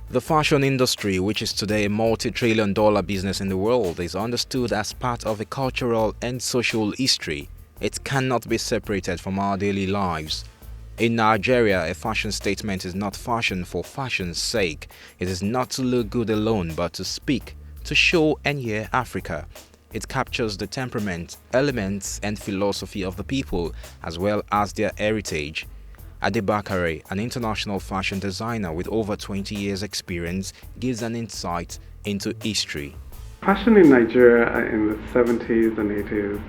The fashion industry, which is today a multi-trillion dollar business in the world, is understood as part of a cultural and social history. It cannot be separated from our daily lives. In Nigeria, a fashion statement is not fashion for fashion's sake. It is not to look good alone, but to speak, to show and hear Africa. It captures the temperament, elements, and philosophy of the people, as well as their heritage. Ade Bakare, an international fashion designer with over 20 years experience, gives an insight into history. Fashion in Nigeria in the 70s and 80s,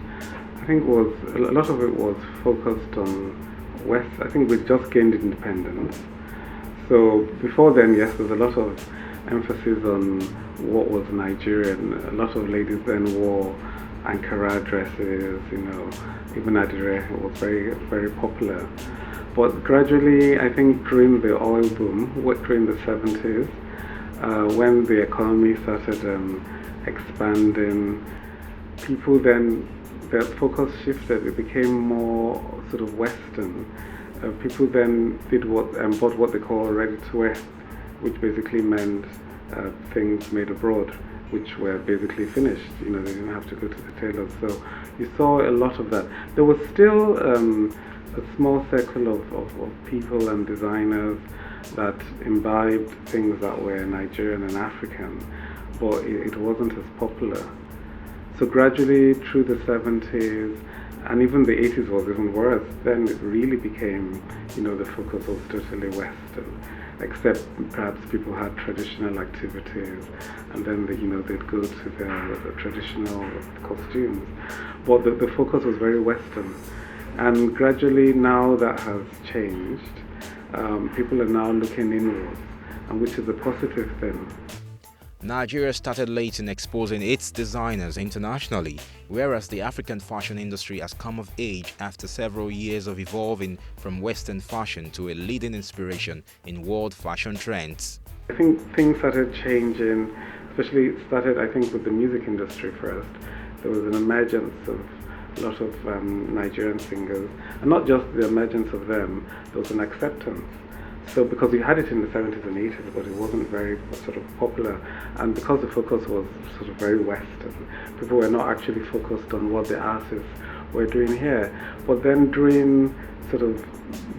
I think was a lot of it was focused on West. I think we just gained independence. So before then, yes, there's a lot of emphasis on what was Nigerian. A lot of ladies then wore Ankara dresses, even Adire was very, very popular. But gradually, I think during the oil boom, during the 70s, when the economy started expanding, people then, their focus shifted. It became more sort of Western. People then bought what they call ready-to-wear, which basically meant things made abroad, which were basically finished. They didn't have to go to the tailors. So you saw a lot of that. There was still a small circle of people and designers that imbibed things that were Nigerian and African, but it wasn't as popular. So gradually through the 70s, and even the 80s was even worse, then it really became, the focus was totally Western, except perhaps people had traditional activities, and then they'd go to the traditional costumes. But the focus was very Western. And gradually now that has changed. People are now looking inwards, and which is a positive thing. Nigeria started late in exposing its designers internationally, whereas the African fashion industry has come of age after several years of evolving from Western fashion to a leading inspiration in world fashion trends. I think things started changing, especially started, I think, with the music industry first. There was an emergence of a lot of Nigerian singers, and not just the emergence of them, there was an acceptance. So because we had it in the 70s and 80s, but it wasn't very sort of popular, and because the focus was sort of very Western, people were not actually focused on what the artists were doing here. But then during sort of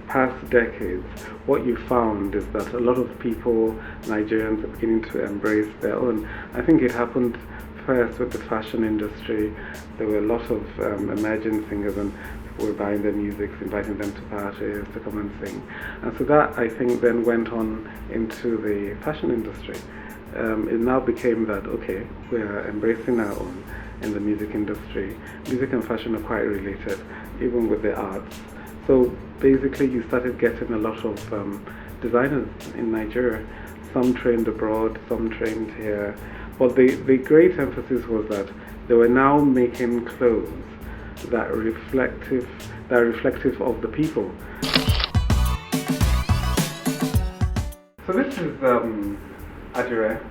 past decades, what you found is that a lot of people, Nigerians, are beginning to embrace their own. I think it happened first with the fashion industry. There were a lot of emerging singers, and people were buying their music, inviting them to parties to come and sing. And so that, I think, then went on into the fashion industry. It now became that, okay, we're embracing our own in the music industry. Music and fashion are quite related, even with the arts. So basically you started getting a lot of designers in Nigeria. Some trained abroad, some trained here. But the great emphasis was that they were now making clothes that are reflective of the people. So this is Adire.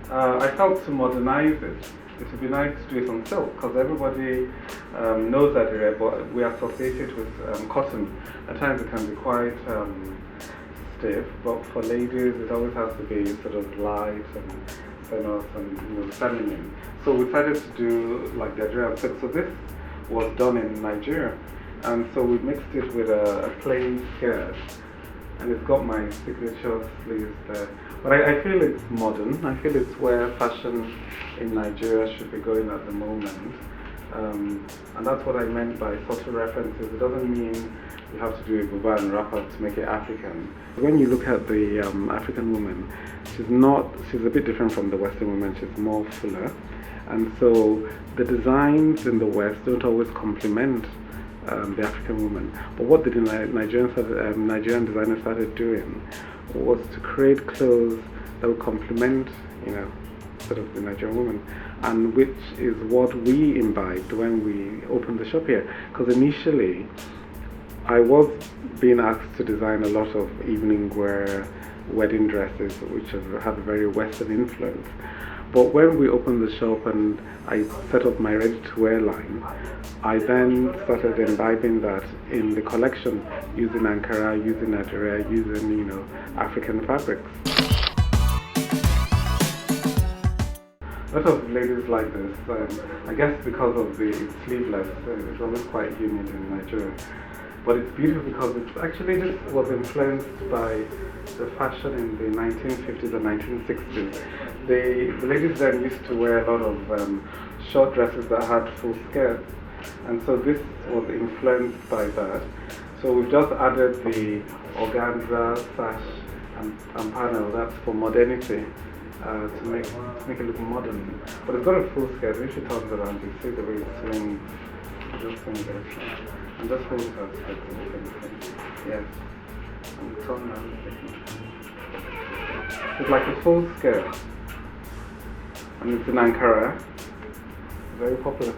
I felt to modernize it. It would be nice to do it on silk, because everybody knows Adire, but we associate it with cotton. At times it can be quite stiff, but for ladies it always has to be sort of light and and feminine. So we decided to do like the Adire silk. So this was done in Nigeria, and so we mixed it with a plain skirt, and it's got my signature sleeves there. But I feel it's modern. I feel it's where fashion in Nigeria should be going at the moment. And that's what I meant by subtle references. It doesn't mean you have to do a buba and wrapper to make it African. When you look at the African woman, she's a bit different from the Western woman. She's more fuller. And so the designs in the West don't always complement the African woman. But what the Nigerian designers started doing was to create clothes that would complement, sort of the Nigerian woman, and which is what we imbibed when we opened the shop here. Because initially, I was being asked to design a lot of evening wear, wedding dresses, which have a very Western influence. But when we opened the shop and I set up my ready-to-wear line, I then started imbibing that in the collection, using Ankara, using Adire, using, African fabrics. a lot of ladies like this. I guess because of the sleeveless, it's always quite humid in Nigeria. But it's beautiful because it's actually this was influenced by the fashion in the 1950s and 1960s. The ladies then used to wear a lot of short dresses that had full skirts, and so this was influenced by that. So we've just added the organza, sash, and panel. That's for modernity, to make it look modern. But it's got a full skirt. If she turns around, you see the way it swings. Just swing this. And just hold her skirt. Yes. And turn around. It's like a full skirt. And it's in Ankara. Very popular.